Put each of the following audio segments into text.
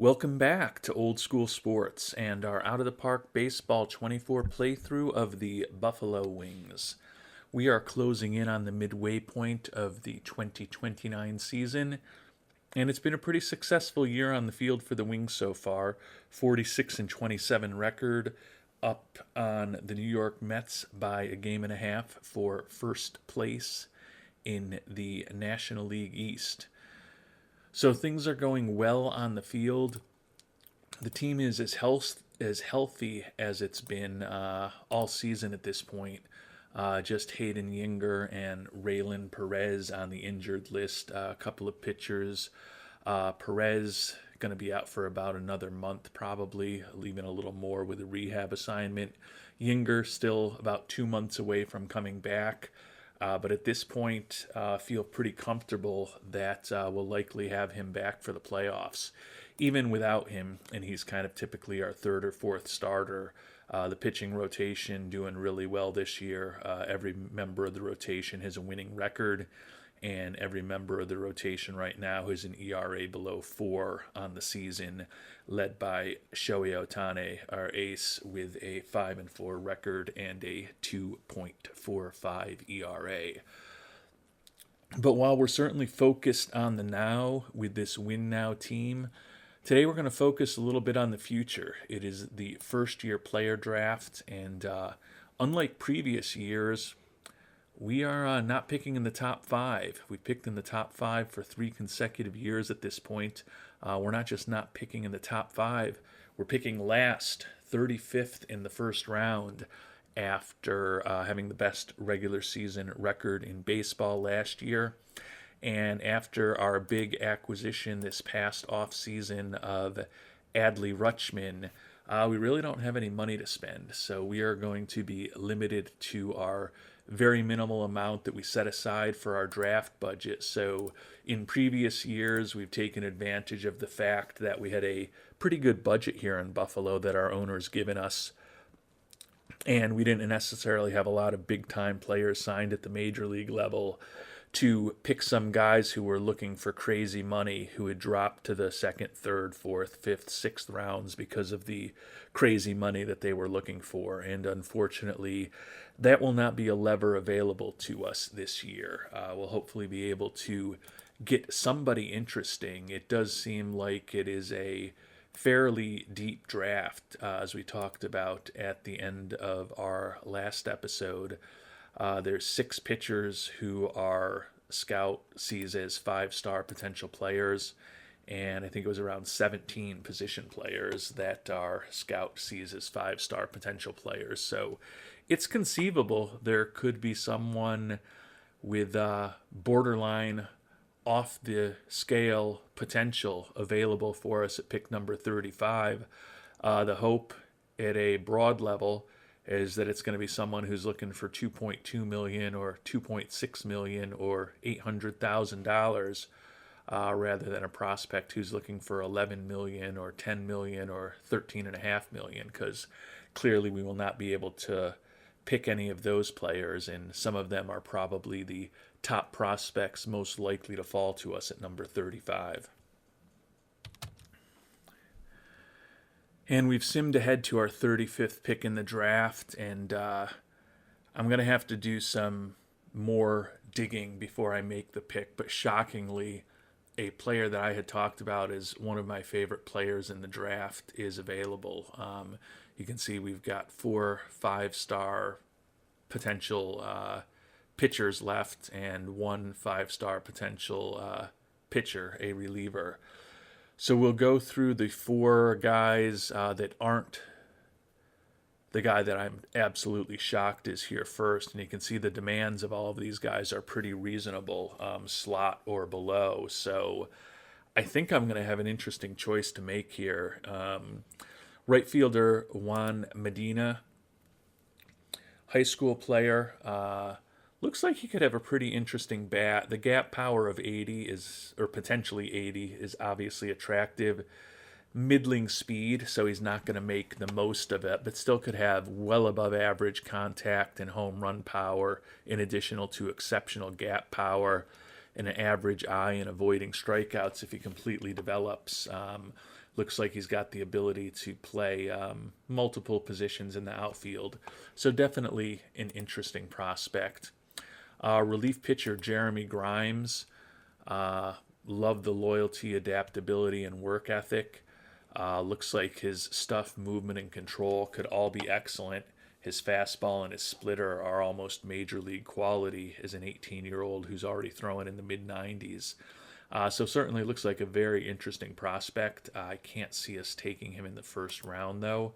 Welcome back to Old School Sports and our Out of the Park Baseball 24 playthrough of the Buffalo Wings. We are closing in on the midway point of the 2029 season, and it's been a pretty successful year on the field for the Wings so far. 46 and 27 record, up on the New York Mets by a game and a half for first place in the National League East. So things are going well on the field. The team is as healthy as it's been all season at this point. Just Hayden Yinger and Raylan Perez on the injured list. A couple of pitchers. Perez going to be out for about another month, probably, leaving a little more with a rehab assignment. Yinger still about 2 months away from coming back. But at this point, feel pretty comfortable that we'll likely have him back for the playoffs. Even without him, and he's kind of typically our third or fourth starter, the pitching rotation doing really well this year. Every member of the rotation has a winning record, and every member of the rotation right now has an ERA below 4 on the season, led by Shohei Ohtani, our ace, with a 5-4 record and a 2.45 ERA. But while we're certainly focused on the now with this win now team, today we're going to focus a little bit on the future. It is the first year player draft, and unlike previous years, we are not picking in the top 5. We picked in the top 5 for 3 consecutive years at this point. We're not just not picking in the top 5, we're picking last, 35th in the first round, after having the best regular season record in baseball last year. And after our big acquisition this past offseason of Adley Rutschman, we really don't have any money to spend. So we are going to be limited to our very minimal amount that we set aside for our draft budget. So in previous years, we've taken advantage of the fact that we had a pretty good budget here in Buffalo that our owner's given us. And we didn't necessarily have a lot of big-time players signed at the major league level to pick some guys who were looking for crazy money who had dropped to the second, third, fourth, fifth, sixth rounds because of the crazy money that they were looking for. And unfortunately, that will not be a lever available to us this year. We'll hopefully be able to get somebody interesting. It does seem like it is a fairly deep draft, as we talked about at the end of our last episode. There's 6 pitchers who our scout sees as 5-star potential players, and I think it was around 17 position players that our scout sees as 5-star potential players. So it's conceivable there could be someone with borderline off the scale potential available for us at pick number 35. The hope at a broad level is that it's going to be someone who's looking for 2.2 million or 2.6 million or $800,000 rather than a prospect who's looking for 11 million or 10 million or 13.5 million, because clearly we will not be able to pick any of those players, and some of them are probably the top prospects most likely to fall to us at number 35. And we've simmed ahead to our 35th pick in the draft, and I'm going to have to do some more digging before I make the pick. But shockingly, a player that I had talked about as one of my favorite players in the draft is available. You can see we've got 4 5-star potential pitchers left and 1 5-star potential pitcher, a reliever. So we'll go through the 4 guys that aren't. The guy that I'm absolutely shocked is here first, and you can see the demands of all of these guys are pretty reasonable, slot or below. So I think I'm going to have an interesting choice to make here. Right fielder Juan Medina, high school player. Looks like he could have a pretty interesting bat. The gap power of 80 is, or potentially 80, is obviously attractive. Middling speed, so he's not going to make the most of it, but still could have well above average contact and home run power, in addition to exceptional gap power and an average eye in avoiding strikeouts if he completely develops. Looks like he's got the ability to play multiple positions in the outfield. So definitely an interesting prospect. Relief pitcher Jeremy Grimes. Uh, Love the loyalty, adaptability, and work ethic. Looks like his stuff, movement, and control could all be excellent. His fastball and his splitter are almost major league quality as an 18-year-old who's already throwing in the mid 90s. So certainly looks like a very interesting prospect. I can't see us taking him in the first round, though.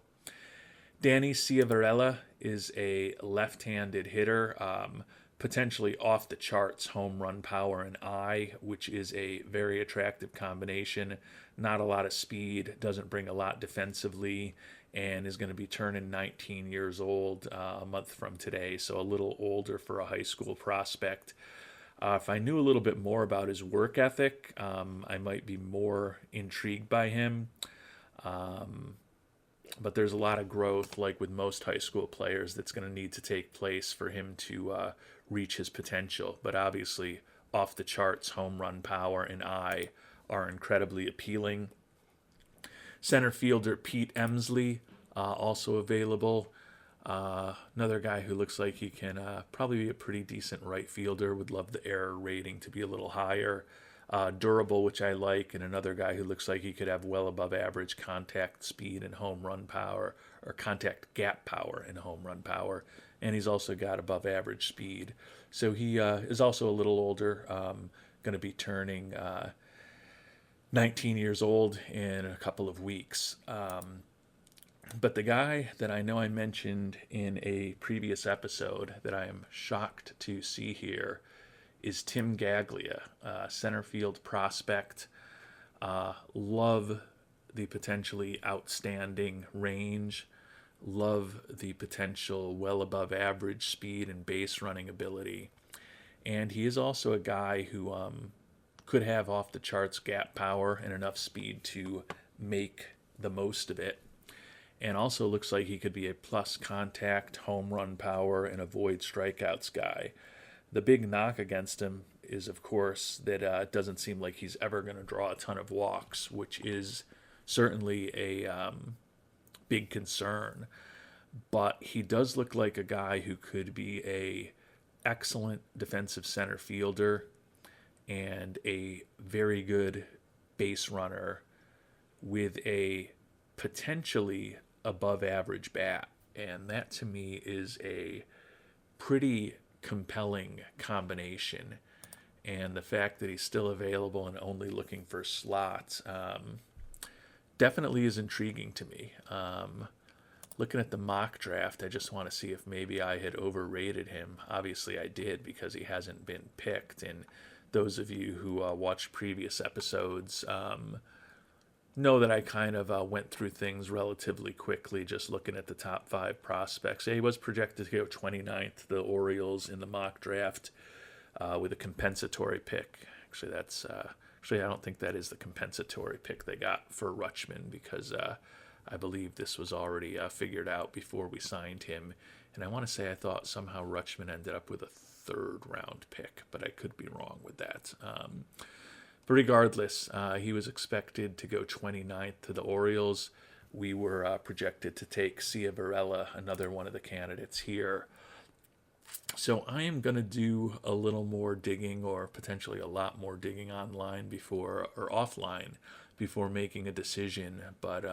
Danny Ciavarella is a left-handed hitter, potentially off the charts home run power and eye, which is a very attractive combination. Not a lot of speed, doesn't bring a lot defensively, and is going to be turning 19 years old a month from today, so a little older for a high school prospect. If I knew a little bit more about his work ethic, I might be more intrigued by him. But there's a lot of growth, like with most high school players, that's going to need to take place for him to reach his potential. But obviously, off the charts, home run power and eye are incredibly appealing. Center fielder Pete Emsley, also available. Another guy who looks like he can probably be a pretty decent right fielder. Would love the error rating to be a little higher. Durable, which I like, and another guy who looks like he could have well above average contact speed and home run power, or contact gap power and home run power. And he's also got above average speed. So he is also a little older, going to be turning 19 years old in a couple of weeks. But the guy that I know I mentioned in a previous episode that I am shocked to see here is Tim Gaglia, center field prospect. Love the potentially outstanding range. Love the potential well above average speed and base running ability. And he is also a guy who could have off the charts gap power and enough speed to make the most of it. And also looks like he could be a plus contact, home run power, and avoid strikeouts guy. The big knock against him is, of course, that it doesn't seem like he's ever going to draw a ton of walks, which is certainly a big concern. But he does look like a guy who could be a excellent defensive center fielder and a very good base runner with a potentially above average bat. And that to me is a pretty compelling combination. And the fact that he's still available and only looking for slots definitely is intriguing to me. Looking at the mock draft, I just want to see if maybe I had overrated him. Obviously I did, because he hasn't been picked. And those of you who watched previous episodes know that I kind of went through things relatively quickly, just looking at the top 5 prospects. He was projected to go 29th, the Orioles, in the mock draft with a compensatory pick. Actually, I don't think that is the compensatory pick they got for Rutschman, because I believe this was already figured out before we signed him. And I want to say I thought somehow Rutschman ended up with a 3rd round pick, but I could be wrong with that. But regardless, he was expected to go 29th to the Orioles. We were projected to take Ciavarella, another one of the candidates here. So I am going to do a little more digging, or potentially a lot more digging online before, or offline, before making a decision. But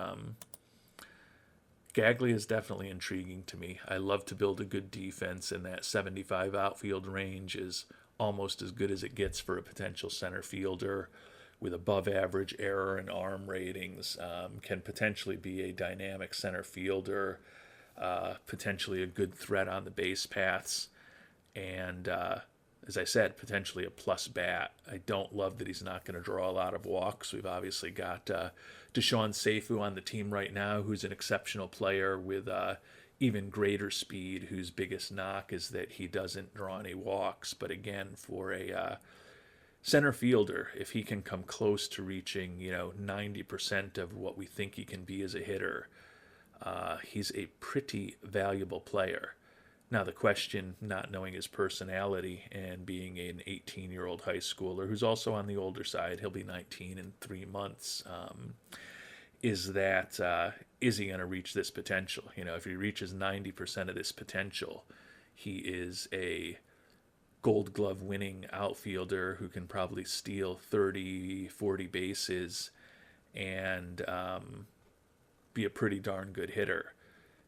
Gaglia is definitely intriguing to me. I love to build a good defense, and that 75 outfield range is almost as good as it gets for a potential center fielder, with above average error and arm ratings. Can potentially be a dynamic center fielder, potentially a good threat on the base paths, and as I said, potentially a plus bat. I don't love that he's not going to draw a lot of walks. We've obviously got Deshaun Seifu on the team right now, who's an exceptional player with even greater speed, whose biggest knock is that he doesn't draw any walks. But again, for a center fielder, if he can come close to reaching 90% of what we think he can be as a hitter, he's a pretty valuable player. Now the question, not knowing his personality and being an 18-year-old high schooler who's also on the older side, he'll be 19 in 3 months, is that is he going to reach this potential? You know, if he reaches 90% of this potential, he is a gold glove winning outfielder who can probably steal 30, 40 bases and be a pretty darn good hitter.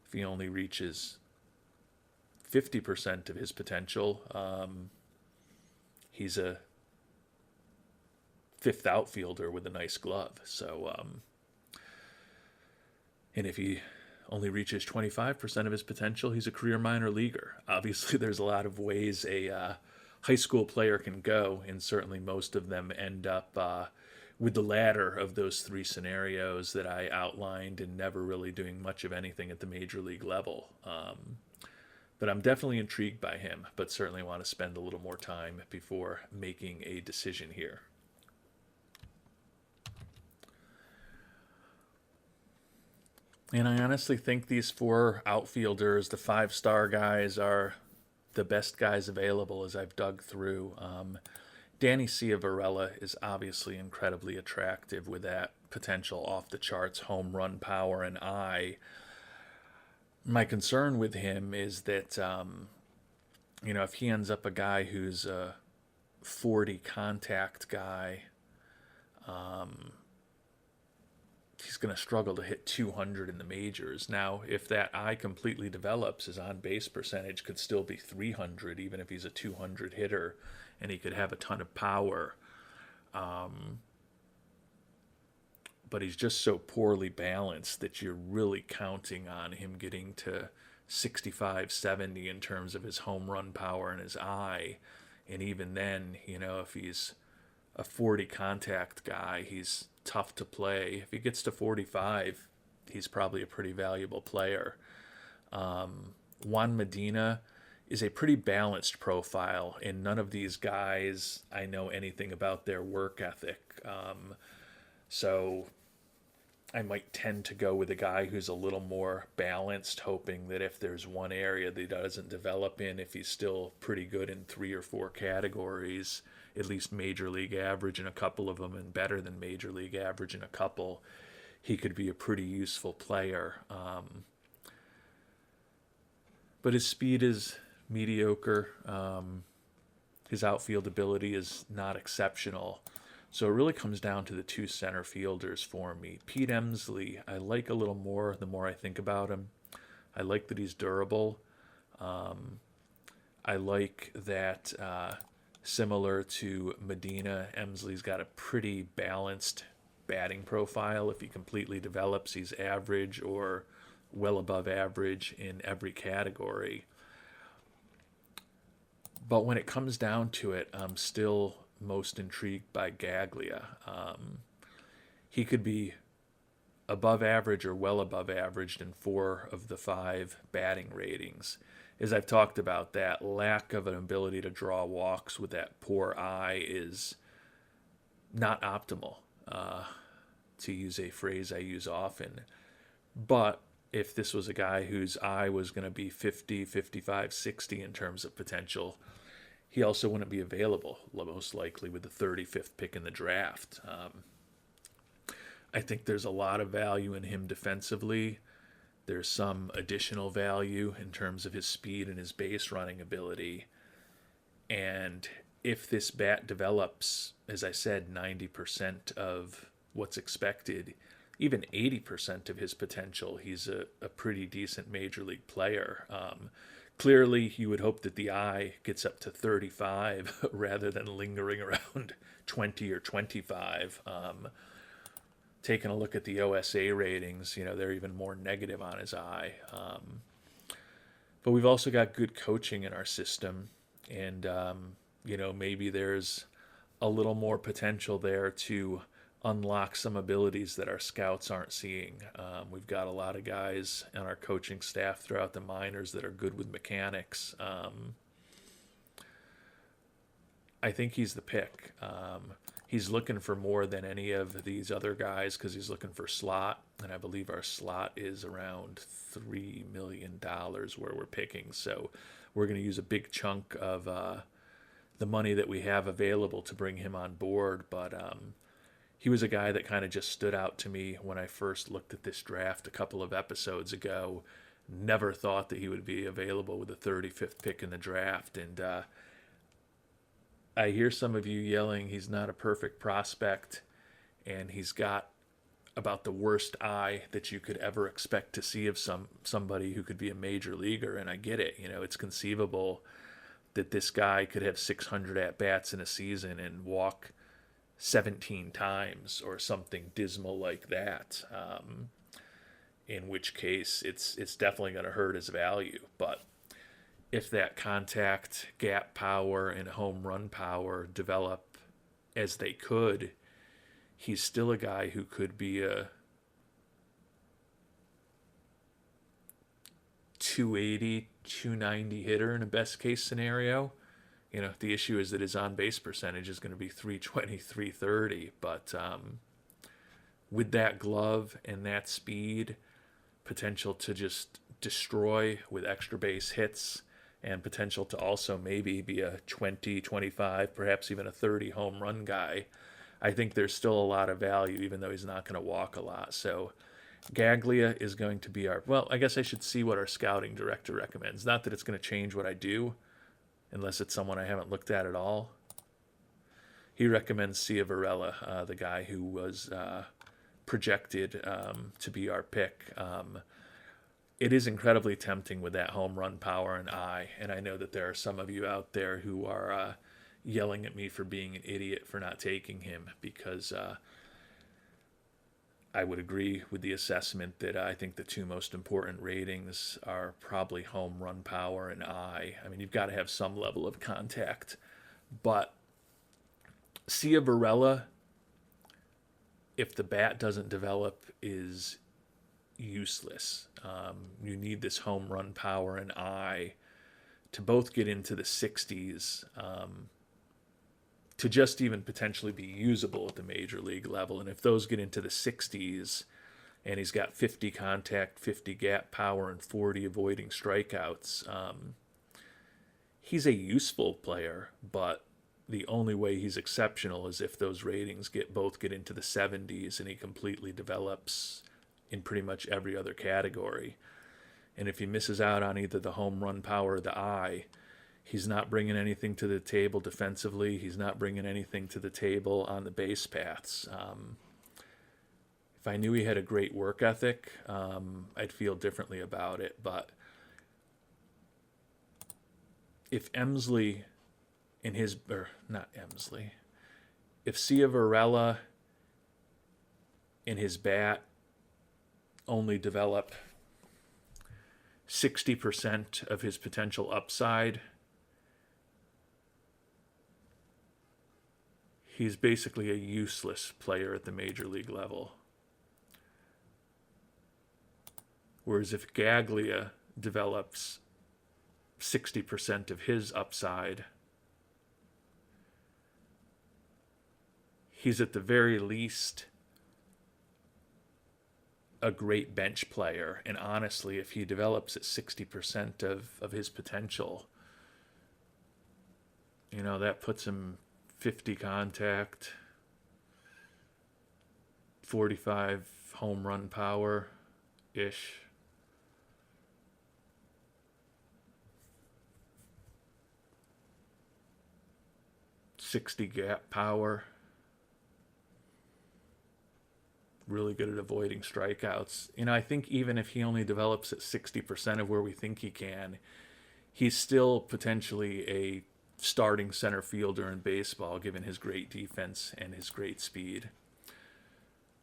If he only reaches 50% of his potential, he's a fifth outfielder with a nice glove. So, and if he only reaches 25% of his potential, he's a career minor leaguer. Obviously, there's a lot of ways a high school player can go, and certainly most of them end up with the latter of those three scenarios that I outlined and never really doing much of anything at the major league level. But I'm definitely intrigued by him, but certainly want to spend a little more time before making a decision here. And I honestly think these four outfielders, the five-star guys, are the best guys available as I've dug through. Danny Ciavarella is obviously incredibly attractive with that potential off the charts home run power and eye. My concern with him is that, if he ends up a guy who's a 40 contact guy, he's going to struggle to hit 200 in the majors. Now, if that eye completely develops, his on-base percentage could still be 300, even if he's a 200 hitter, and he could have a ton of power. But he's just so poorly balanced that you're really counting on him getting to 65, 70 in terms of his home run power and his eye. And even then, if he's a 40 contact guy, he's tough to play. If he gets to 45, he's probably a pretty valuable player. Juan Medina is a pretty balanced profile, and none of these guys I know anything about their work ethic. So I might tend to go with a guy who's a little more balanced, hoping that if there's one area that he doesn't develop in, if he's still pretty good in 3 or 4 categories, at least major league average in a couple of them and better than major league average in a couple, he could be a pretty useful player. But his speed is mediocre. His outfield ability is not exceptional. So it really comes down to the two center fielders for me. Pete Emsley, I like a little more the more I think about him. I like that he's durable. I like that similar to Medina, Emsley's got a pretty balanced batting profile. If he completely develops, he's average or well above average in every category. But when it comes down to it, I'm still most intrigued by Gaglia. He could be above average or well above average in 4 of the 5 batting ratings. As I've talked about, that lack of an ability to draw walks with that poor eye is not optimal, to use a phrase I use often. But if this was a guy whose eye was going to be 50, 55, 60 in terms of potential, he also wouldn't be available, most likely with the 35th pick in the draft. I think there's a lot of value in him defensively. There's some additional value in terms of his speed and his base running ability. And if this bat develops, as I said, 90% of what's expected, even 80% of his potential, he's a pretty decent major league player. Clearly, you would hope that the eye gets up to 35 rather than lingering around 20 or 25. Taking a look at the OSA ratings, they're even more negative on his eye. But we've also got good coaching in our system, and maybe there's a little more potential there to unlock some abilities that our scouts aren't seeing. We've got a lot of guys on our coaching staff throughout the minors that are good with mechanics. I think he's the pick. He's looking for more than any of these other guys because he's looking for slot, and I believe our slot is around $3 million where we're picking. So we're going to use a big chunk of the money that we have available to bring him on board. But he was a guy that kind of just stood out to me when I first looked at this draft a couple of episodes ago. Never thought that he would be available with the 35th pick in the draft. And I hear some of you yelling he's not a perfect prospect and he's got about the worst eye that you could ever expect to see of somebody who could be a major leaguer. And I get it. It's conceivable that this guy could have 600 at bats in a season and walk 17 times or something dismal like that. In which case, it's definitely going to hurt his value. But if that contact, gap power, and home run power develop as they could, he's still a guy who could be a 280, 290 hitter in a best case scenario. The issue is that his on base percentage is going to be 320, 330. But with that glove and that speed, potential to just destroy with extra base hits, and potential to also maybe be a 20, 25, perhaps even a 30 home run guy, I think there's still a lot of value, even though he's not going to walk a lot. So Gaglia is going to be I guess I should see what our scouting director recommends. Not that it's going to change what I do, unless it's someone I haven't looked at all. He recommends Cia Varela, the guy who was projected to be our pick. It is incredibly tempting with that home run power and eye, and I know that there are some of you out there who are yelling at me for being an idiot for not taking him, because I would agree with the assessment that I think the two most important ratings are probably home run power and eye. I mean, you've got to have some level of contact, but Cia Varela, if the bat doesn't develop, is useless. You need this home run power and eye to both get into the 60s, to just even potentially be usable at the major league level. And if those get into the 60s and he's got 50 contact, 50 gap power, and 40 avoiding strikeouts, he's a useful player, but the only way he's exceptional is if those ratings both get into the 70s and he completely develops in pretty much every other category. And if he misses out on either the home run power or the eye, he's not bringing anything to the table defensively. He's not bringing anything to the table on the base paths. If I knew he had a great work ethic, I'd feel differently about it. But if if Cia Varela in his bat only develop 60% of his potential upside, he's basically a useless player at the major league level. Whereas if Gaglia develops 60% of his upside, he's at the very least a great bench player. And honestly, if he develops at 60% of his potential, that puts him 50 contact, 45 home run power ish. .60 gap power. Really good at avoiding strikeouts. I think even if he only develops at 60% of where we think he can, he's still potentially a starting center fielder in baseball, given his great defense and his great speed.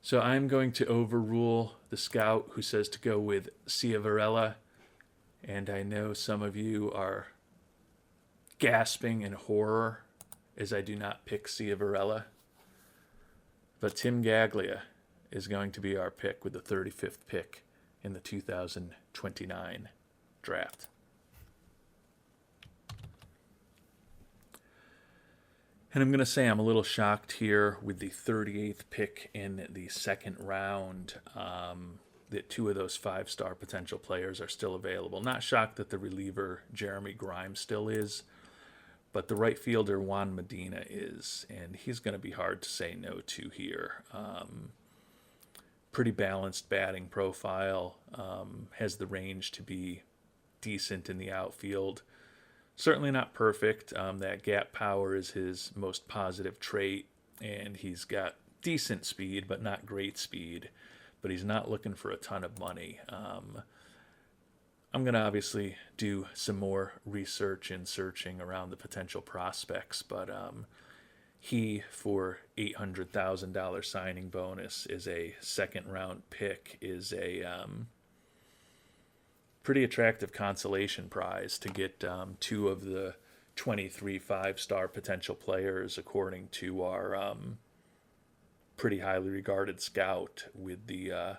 So I'm going to overrule the scout who says to go with Cia Varela, and I know some of you are gasping in horror as I do not pick Cia Varela, but Tim Gaglia is going to be our pick with the 35th pick in the 2029 draft. And I'm going to say I'm a little shocked here with the 38th pick in the second round that two of those five-star potential players are still available. Not shocked that the reliever Jeremy Grimes still is, but the right fielder Juan Medina is, and he's going to be hard to say no to here. Pretty balanced batting profile, has the range to be decent in the outfield. Certainly not perfect. That gap power is his most positive trait, and he's got decent speed, but not great speed. But he's not looking for a ton of money. I'm going to obviously do some more research and searching around the potential prospects, but he, for $800,000 signing bonus, is a second round pick, is a pretty attractive consolation prize to get two of the 23 5-star potential players, according to our pretty highly regarded scout, with the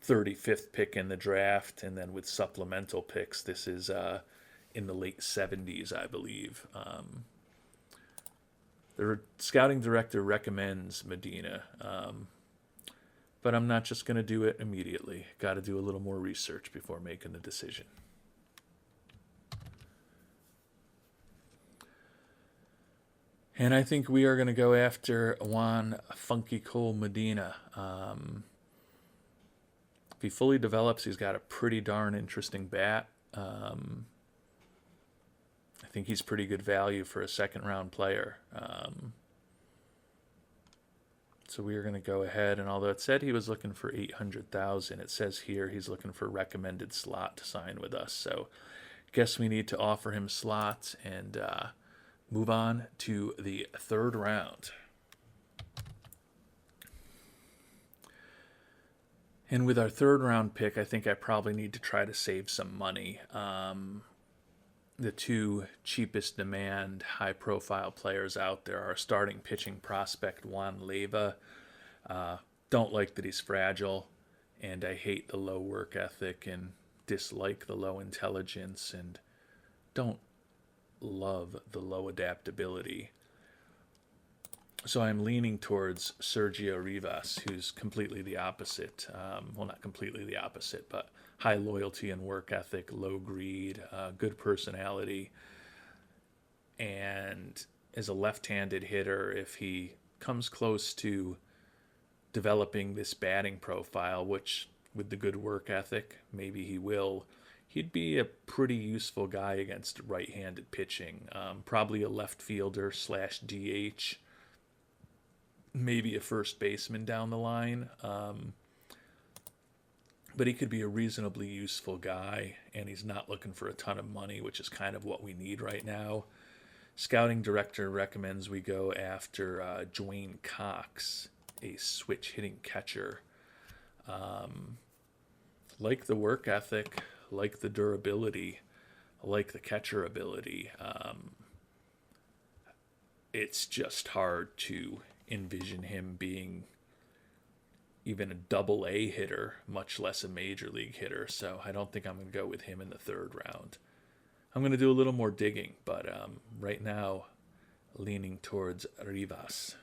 35th pick in the draft, and then with supplemental picks, this is in the late 70s, I believe. The scouting director recommends Medina, but I'm not just going to do it immediately. Got to do a little more research before making the decision. And I think we are going to go after Juan Funky Cole Medina. If he fully develops, he's got a pretty darn interesting bat. I think he's pretty good value for a second round player. So we are going to go ahead, and although it said he was looking for 800,000, it says here he's looking for recommended slot to sign with us. So guess we need to offer him slots and move on to the third round. And with our third round pick, I think I probably need to try to save some money. The two cheapest demand, high profile players out there are starting pitching prospect Juan Leyva. Don't like that he's fragile, and I hate the low work ethic and dislike the low intelligence, and don't love the low adaptability. So I'm leaning towards Sergio Rivas, who's completely the opposite. Well, not completely the opposite, but high loyalty and work ethic, low greed, good personality, and as a left-handed hitter, if he comes close to developing this batting profile, which with the good work ethic, maybe he will, he'd be a pretty useful guy against right-handed pitching. Probably a left fielder / DH, maybe a first baseman down the line. But he could be a reasonably useful guy, and he's not looking for a ton of money, which is kind of what we need right now. Scouting director recommends we go after Dwayne Cox, a switch hitting catcher. Like the work ethic, like the durability, like the catcher ability. It's just hard to envision him being even a double A hitter, much less a major league hitter. So I don't think I'm going to go with him in the third round. I'm going to do a little more digging, but right now, leaning towards Rivas.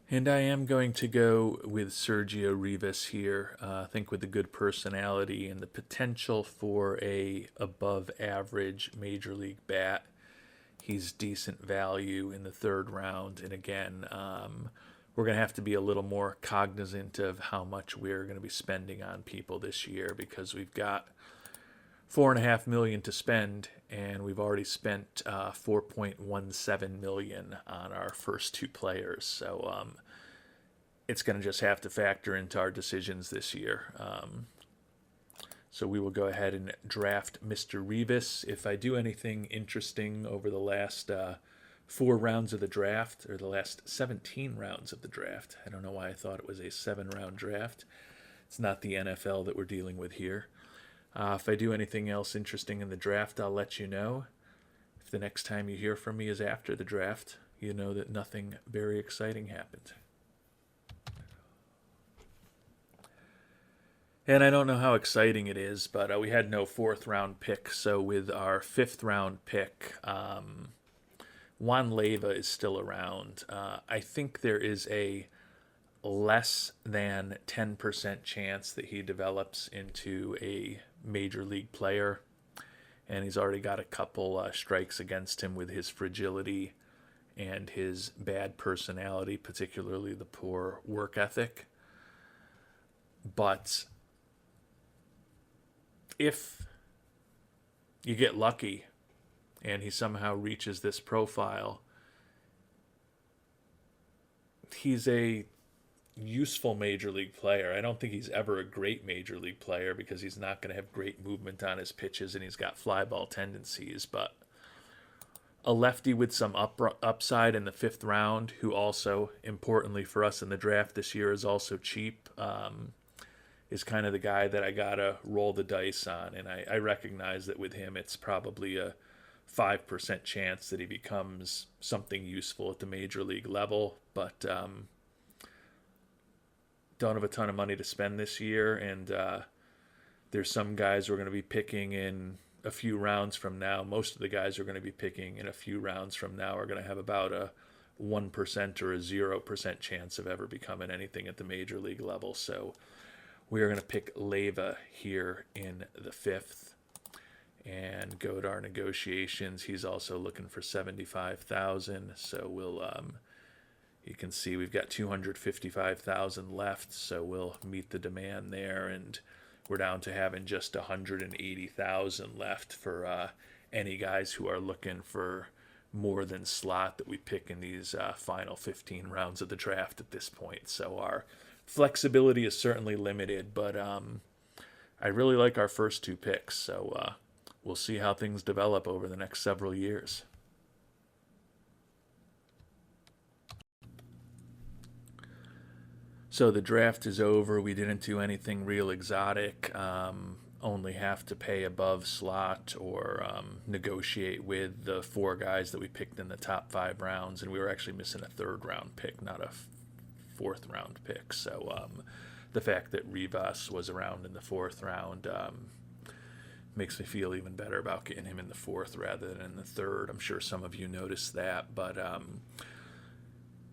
And I am going to go with Sergio Rivas here. I think with a good personality and the potential for a above average major league bat, he's decent value in the third round. And again, we're going to have to be a little more cognizant of how much we're going to be spending on people this year, because we've got $4.5 million to spend, and we've already spent $4.17 million on our first two players. So it's going to just have to factor into our decisions this year. So we will go ahead and draft Mr. Rivas. If I do anything interesting over the last 4 rounds of the draft, or the last 17 rounds of the draft, I don't know why I thought it was a 7-round draft. It's not the NFL that we're dealing with here. If I do anything else interesting in the draft, I'll let you know. If the next time you hear from me is after the draft, you know that nothing very exciting happened. And I don't know how exciting it is, but we had no 4th-round pick. So with our 5th-round pick, Juan Leyva is still around. I think there is a less than 10% chance that he develops into a major league player. and he's already got a couple strikes against him with his fragility and his bad personality, particularly the poor work ethic. But if you get lucky and he somehow reaches this profile, he's a useful major league player. I don't think he's ever a great major league player because he's not going to have great movement on his pitches and he's got fly ball tendencies, but a lefty with some upside in the fifth round, who also, importantly for us in the draft this year, is also cheap, is kind of the guy that I got to roll the dice on. And I recognize that with him, it's probably a 5% chance that he becomes something useful at the major league level, but don't have a ton of money to spend this year. And there's some guys we're going to be picking in a few rounds from now. Most of the guys are going to be picking in a few rounds from now are going to have about a 1% or a 0% chance of ever becoming anything at the major league level. So we are going to pick Leyva here in the fifth and go to our negotiations. He's also looking for 75,000. So we'll, you can see we've got 255,000 left. So we'll meet the demand there, and we're down to having just 180,000 left for any guys who are looking for more than slot that we pick in these final 15 rounds of the draft at this point. So our flexibility is certainly limited, but I really like our first two picks. So we'll see how things develop over the next several years. So the draft is over. We didn't do anything real exotic. Only have to pay above slot or negotiate with the four guys that we picked in the top 5 rounds. And we were actually missing a third round pick, not a fourth round pick. So the fact that Rivas was around in the fourth round makes me feel even better about getting him in the fourth rather than in the third. I'm sure some of you noticed that, but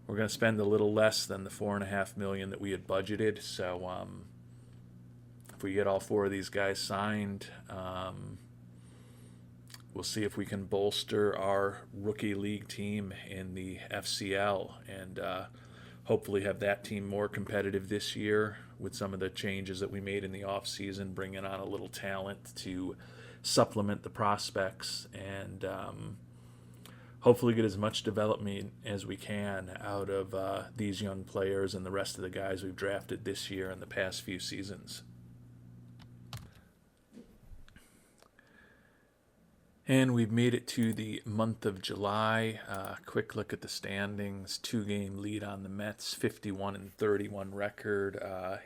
we're going to spend a little less than the $4.5 million that we had budgeted. So if we get all 4 of these guys signed, we'll see if we can bolster our rookie league team in the FCL and hopefully have that team more competitive this year with some of the changes that we made in the offseason, bringing on a little talent to supplement the prospects and hopefully get as much development as we can out of these young players and the rest of the guys we've drafted this year and the past few seasons. And we've made it to the month of July. Quick look at the standings. 2-game lead on the Mets, 51-31 record,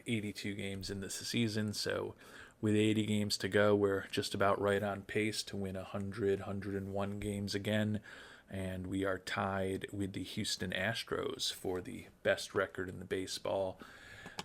82 games in this season. So with 80 games to go, we're just about right on pace to win 101 games again. And we are tied with the Houston Astros for the best record in the baseball.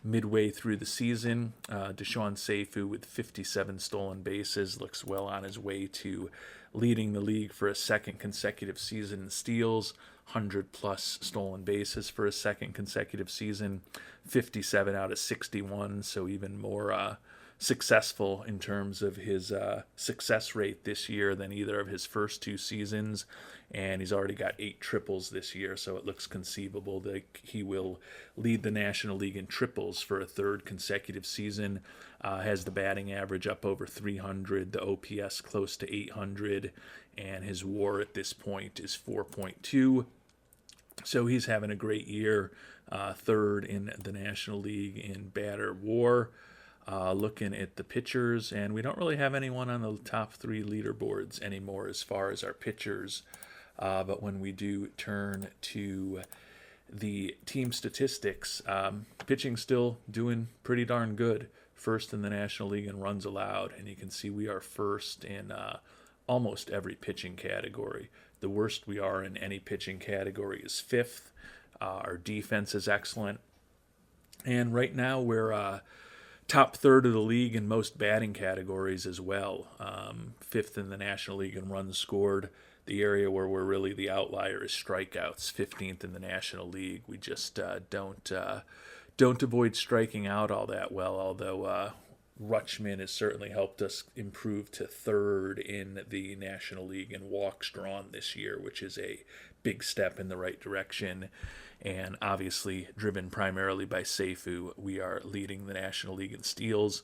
Midway through the season, Deshaun Seifu with 57 stolen bases looks well on his way to leading the league for a second consecutive season in steals, 100-plus stolen bases for a second consecutive season, 57 out of 61, so even more successful in terms of his success rate this year than either of his first 2 seasons. And he's already got 8 triples this year, so it looks conceivable that he will lead the National League in triples for a third consecutive season. Has the batting average up over 300, the OPS close to 800, and his WAR at this point is 4.2. So he's having a great year, third in the National League in batter WAR. Looking at the pitchers, and we don't really have anyone on the top 3 leaderboards anymore as far as our pitchers. But when we do turn to the team statistics, pitching still doing pretty darn good. First in the National League in runs allowed, and you can see we are first in almost every pitching category. The worst we are in any pitching category is 5th. Our defense is excellent. And right now we're top third of the league in most batting categories as well. 5th in the National League in runs scored. The area where we're really the outlier is strikeouts, 15th in the National League. We just don't avoid striking out all that well, although Rutschman has certainly helped us improve to third in the National League in walks drawn this year, which is a big step in the right direction. And obviously, driven primarily by Seifu, we are leading the National League in steals.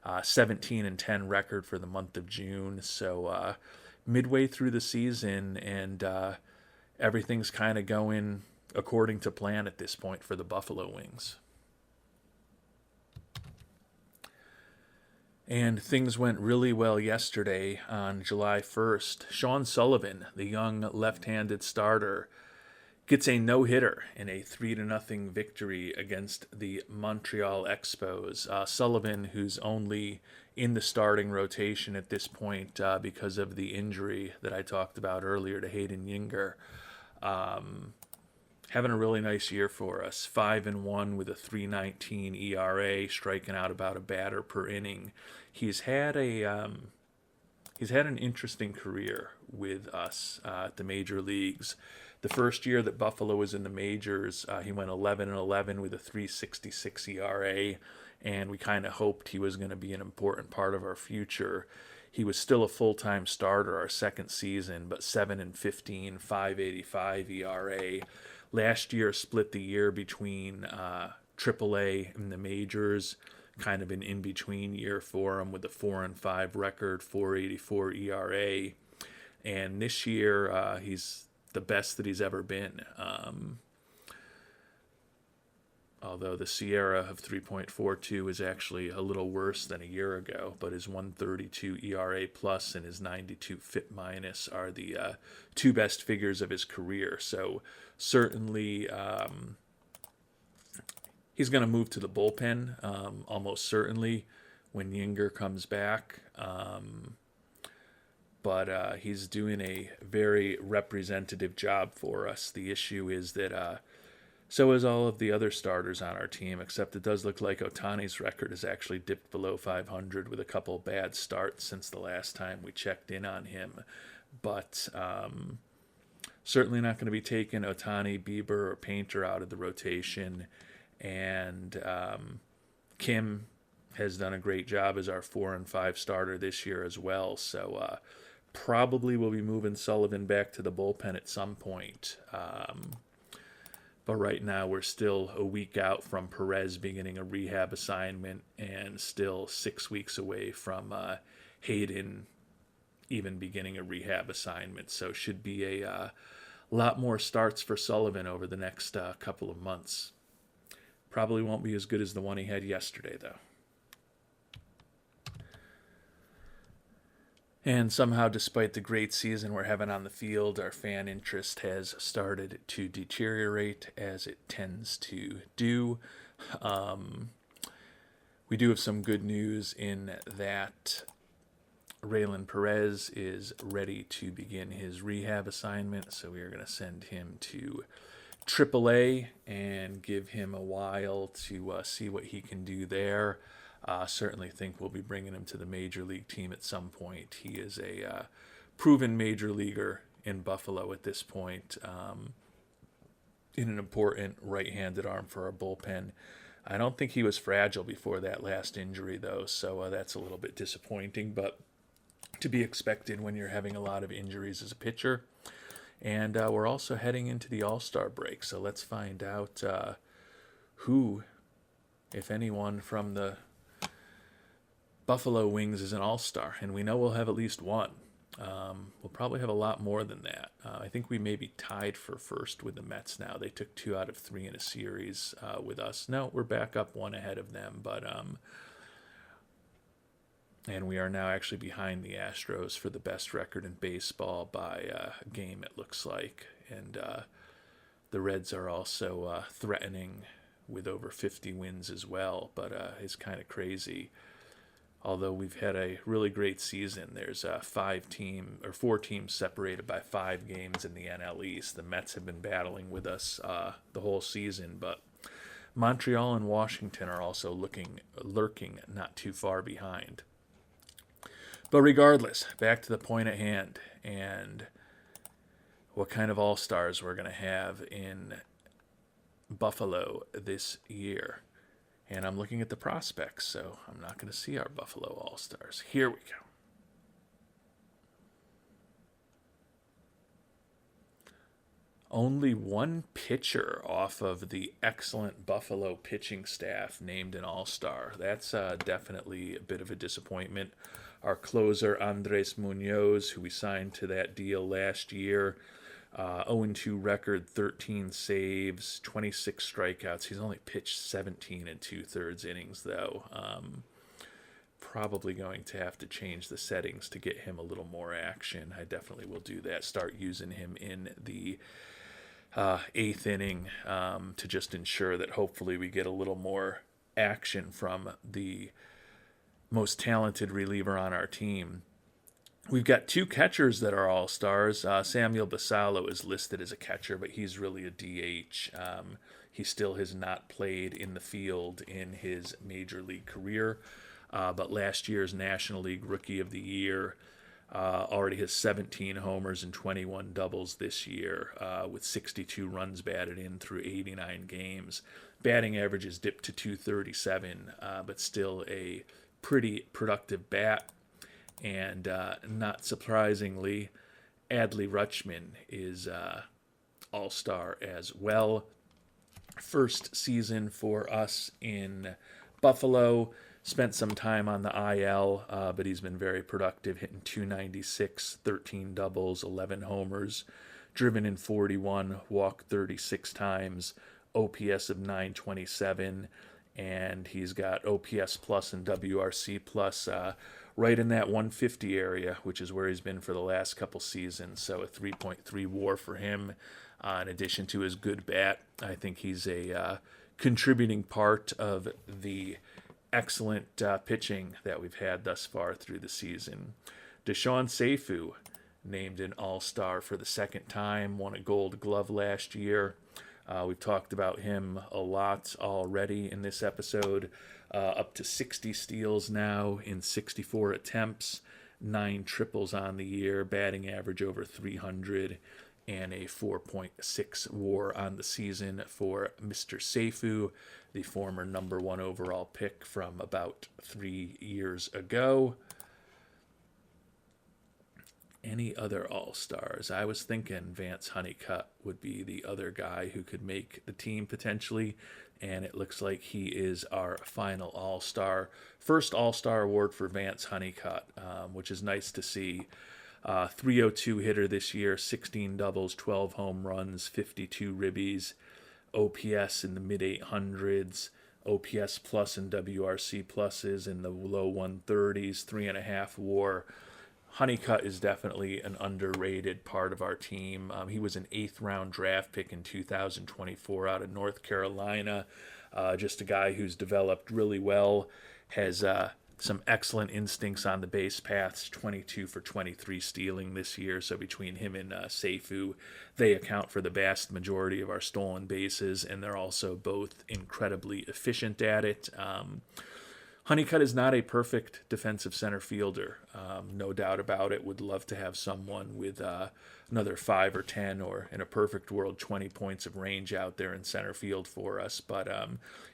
17-10 record for the month of June. So midway through the season, and everything's kind of going according to plan at this point for the Buffalo Wings. And things went really well yesterday on July 1st. Sean Sullivan, the young left-handed starter, gets a no-hitter in a 3-0 victory against the Montreal Expos. Sullivan, who's only in the starting rotation at this point because of the injury that I talked about earlier to Hayden Yinger, having a really nice year for us. 5-1 with a 3.19 ERA, striking out about a batter per inning. He's had an interesting career with us at the major leagues. The first year that Buffalo was in the majors, he went 11-11 with a 3.66 ERA, and we kind of hoped he was going to be an important part of our future. He was still a full-time starter our second season, but 7-15, 5.85 ERA. Last year split the year between AAA and the majors, kind of an in-between year for him with a 4-5 record, 4.84 ERA. And this year, he's the best that he's ever been. Although the Sierra of 3.42 is actually a little worse than a year ago, but his 1.32 ERA plus and his 92 FIP minus are the two best figures of his career. So certainly he's going to move to the bullpen, almost certainly, when Yinger comes back. But he's doing a very representative job for us. The issue is that so is all of the other starters on our team, except it does look like Ohtani's record has actually dipped below 500 with a couple bad starts since the last time we checked in on him. But certainly not going to be taking Ohtani, Bieber, or Painter out of the rotation. And Kim has done a great job as our 4 and 5 starter this year as well. So probably we'll be moving Sullivan back to the bullpen at some point. But right now we're still a week out from Perez beginning a rehab assignment and still 6 weeks away from Hayden even beginning a rehab assignment. So should be a lot more starts for Sullivan over the next couple of months. Probably won't be as good as the one he had yesterday, though. And somehow, despite the great season we're having on the field, our fan interest has started to deteriorate, as it tends to do. We do have some good news in that Raylan Perez is ready to begin his rehab assignment, so we are going to send him to AAA and give him a while to see what he can do there. Certainly think we'll be bringing him to the major league team at some point. He is a proven major leaguer in Buffalo at this point, in an important right-handed arm for our bullpen. I don't think he was fragile before that last injury, though, so that's a little bit disappointing, but to be expected when you're having a lot of injuries as a pitcher. And we're also heading into the All-Star break, so let's find out who, if anyone, from the Buffalo Wings is an all-star, and we know we'll have at least one. We'll probably have a lot more than that. I think we may be tied for first with the Mets now. They took 2 out of 3 in a series with us. No, we're back up 1 ahead of them, but and we are now actually behind the Astros for the best record in baseball by a game, it looks like. And the Reds are also threatening with over 50 wins as well, but it's kind of crazy. Although we've had a really great season, there's 4 teams separated by 5 games in the NL East. The Mets have been battling with us the whole season, but Montreal and Washington are also lurking not too far behind. But regardless, back to the point at hand and what kind of all-stars we're going to have in Buffalo this year. And I'm looking at the prospects, so I'm not going to see our Buffalo All-Stars. Here we go. Only one pitcher off of the excellent Buffalo pitching staff named an All-Star. That's definitely a bit of a disappointment. Our closer, Andres Munoz, who we signed to that deal last year, 0-2 record, 13 saves, 26 strikeouts. He's only pitched 17 and two-thirds innings, though. Probably going to have to change the settings to get him a little more action. I definitely will do that. Start using him in the eighth inning to just ensure that hopefully we get a little more action from the most talented reliever on our team. We've got two catchers that are all-stars. Samuel Basallo is listed as a catcher, but he's really a DH. He still has not played in the field in his major league career, but last year's National League Rookie of the Year already has 17 homers and 21 doubles this year, with 62 runs batted in through 89 games. Batting average has dipped to 237, but still a pretty productive bat. And not surprisingly, Adley Rutschman is all-star as well. First season for us in Buffalo. Spent some time on the IL, but he's been very productive, hitting 296, 13 doubles, 11 homers, driven in 41, walked 36 times, OPS of 927, and he's got OPS plus and WRC plus right in that 150 area, which is where he's been for the last couple seasons. So a 3.3 WAR for him. In addition to his good bat, I think he's a contributing part of the excellent pitching that we've had thus far through the season. Deshaun Seifu, named an all-star for the second time, won a gold glove last year. We've talked about him a lot already in this episode. Up to 60 steals now in 64 attempts, 9 triples on the year, batting average over 300, and a 4.6 WAR on the season for Mr. Seifu, the former number 1 overall pick from about 3 years ago. Any other all-stars? I was thinking Vance Honeycutt would be the other guy who could make the team potentially, and it looks like he is our final all-star. First all-star award for Vance Honeycutt, which is nice to see. 302 hitter this year, 16 doubles, 12 home runs, 52 ribbies, OPS in the mid-800s, OPS plus and WRC pluses in the low 130s, 3.5 WAR. Honeycutt is definitely an underrated part of our team. He was an 8th-round draft pick in 2024 out of North Carolina. Just a guy who's developed really well, has some excellent instincts on the base paths, 22 for 23 stealing this year. So between him and Seifu, they account for the vast majority of our stolen bases, and they're also both incredibly efficient at it. Honeycutt is not a perfect defensive center fielder, no doubt about it. Would love to have someone with another 5 or 10 or, in a perfect world, 20 points of range out there in center field for us. But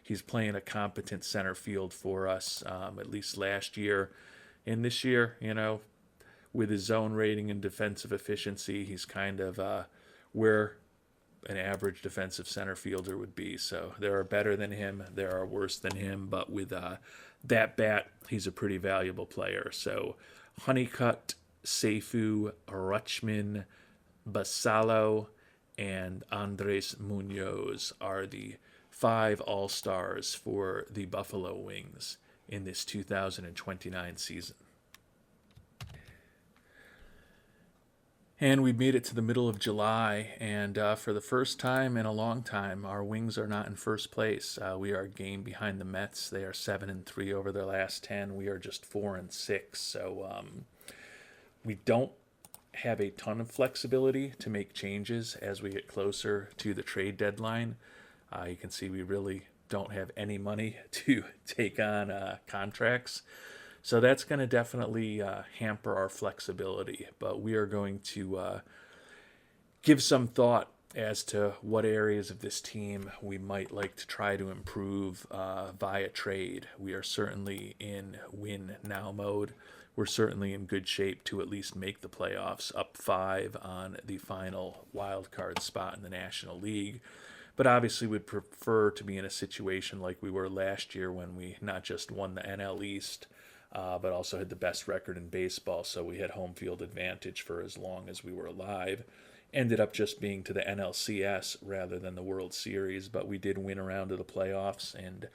he's playing a competent center field for us, at least last year. And this year, with his zone rating and defensive efficiency, he's kind of where an average defensive center fielder would be. So there are better than him, there are worse than him, but with that bat, he's a pretty valuable player. So Honeycutt, Seifu, Rutschman, Basallo, and Andres Munoz are the 5 all-stars for the Buffalo Wings in this 2029 season. And we made it to the middle of July, and for the first time in a long time, our Wings are not in first place. We are a game behind the Mets. They are 7-3 over their last 10. We are just 4-6. So we don't have a ton of flexibility to make changes as we get closer to the trade deadline. You can see we really don't have any money to take on contracts. So that's going to definitely hamper our flexibility, but we are going to give some thought as to what areas of this team we might like to try to improve via trade. We are certainly in win now mode. We're certainly in good shape to at least make the playoffs, up 5 on the final wild card spot in the National League. But obviously, we'd prefer to be in a situation like we were last year when we not just won the NL East, but also had the best record in baseball. So we had home field advantage for as long as we were alive. Ended up just being to the NLCS rather than the World Series, but we did win a round of the playoffs and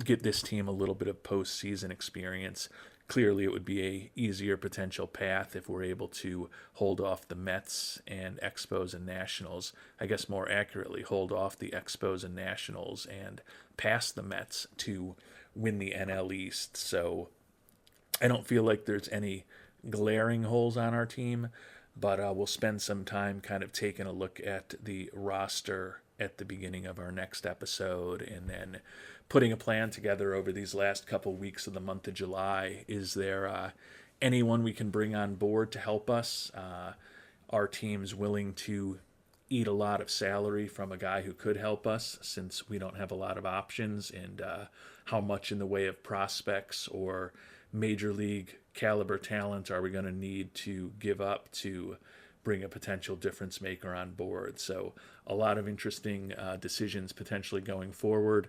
get this team a little bit of postseason experience. Clearly, it would be a easier potential path if we're able to hold off the Mets and Expos and Nationals. I guess more accurately, hold off the Expos and Nationals and pass the Mets to win the NL East. So I don't feel like there's any glaring holes on our team, but we'll spend some time kind of taking a look at the roster at the beginning of our next episode and then putting a plan together over these last couple weeks of the month of July. Is there anyone we can bring on board to help us? Our team's willing to eat a lot of salary from a guy who could help us since we don't have a lot of options, and how much in the way of prospects or major league caliber talent are we going to need to give up to bring a potential difference maker on board. So a lot of interesting decisions potentially going forward.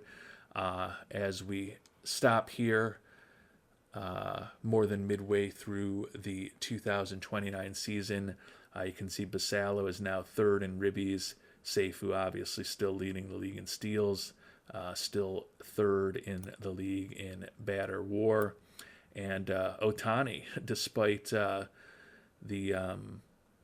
As we stop here more than midway through the 2029 season, you can see Basallo is now third in ribbies. Seifu obviously still leading the league in steals, still third in the league in batter war. And Ohtani, despite the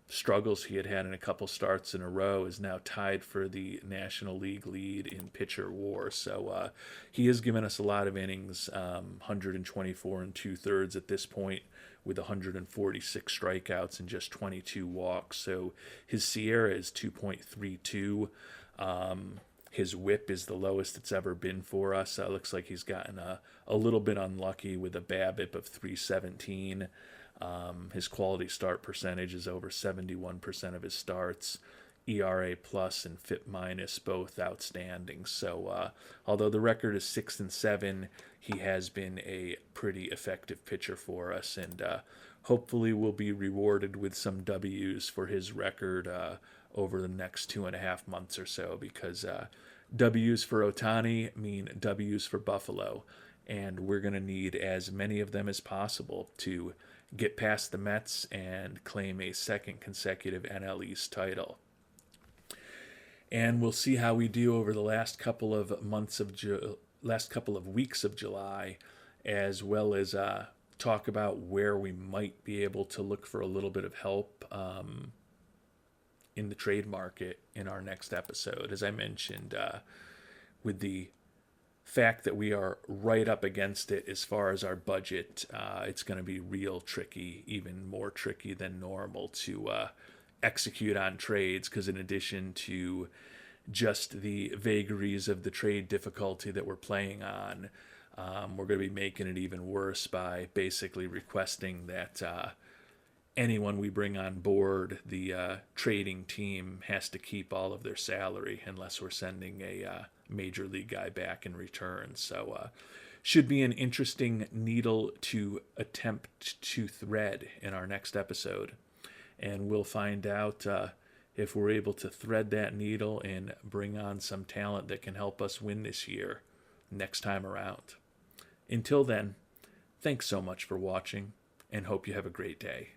struggles he had in a couple starts in a row, is now tied for the National League lead in pitcher war. So he has given us a lot of innings, 124 and 2/3 at this point, with 146 strikeouts and just 22 walks. So his SIERA is 2.32. His whip is the lowest it's ever been for us. Looks like he's gotten a little bit unlucky with a BABIP of 317. His quality start percentage is over 71% of his starts. ERA plus and FIP minus both outstanding. So although the record is 6-7, he has been a pretty effective pitcher for us, and hopefully will be rewarded with some W's for his record over the next 2.5 months or so, because W's for Ohtani mean W's for Buffalo, and we're going to need as many of them as possible to get past the Mets and claim a second consecutive NL East title. And we'll see how we do over the last couple of weeks of July, as well as talk about where we might be able to look for a little bit of help in the trade market in our next episode. As I mentioned, with the fact that we are right up against it as far as our budget, it's going to be real tricky, even more tricky than normal, to execute on trades, because in addition to just the vagaries of the trade difficulty that we're playing on, we're going to be making it even worse by basically requesting that anyone we bring on board, the trading team has to keep all of their salary unless we're sending a major league guy back in return. So should be an interesting needle to attempt to thread in our next episode. And we'll find out if we're able to thread that needle and bring on some talent that can help us win this year next time around. Until then, thanks so much for watching, and hope you have a great day.